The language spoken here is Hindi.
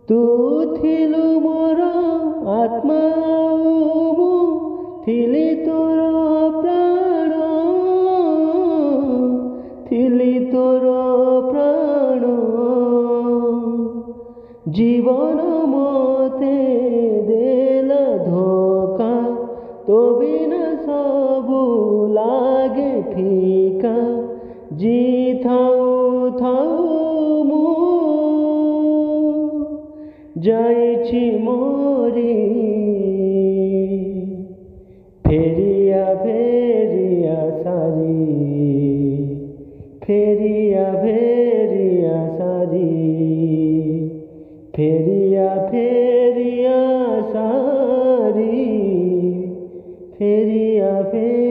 तू थिलु मोर आत्मा मु थिली तोर प्राण थिली तोर प्राण जीवन मते देला धोका तो बिना सबु लागे फीका जी थाऊ थाऊ मु जाइछि मोरी फेरिया फेरिया सारी फेरिया फेरिया सारी फेरिया फेरिया सारी फेरिया फेरिया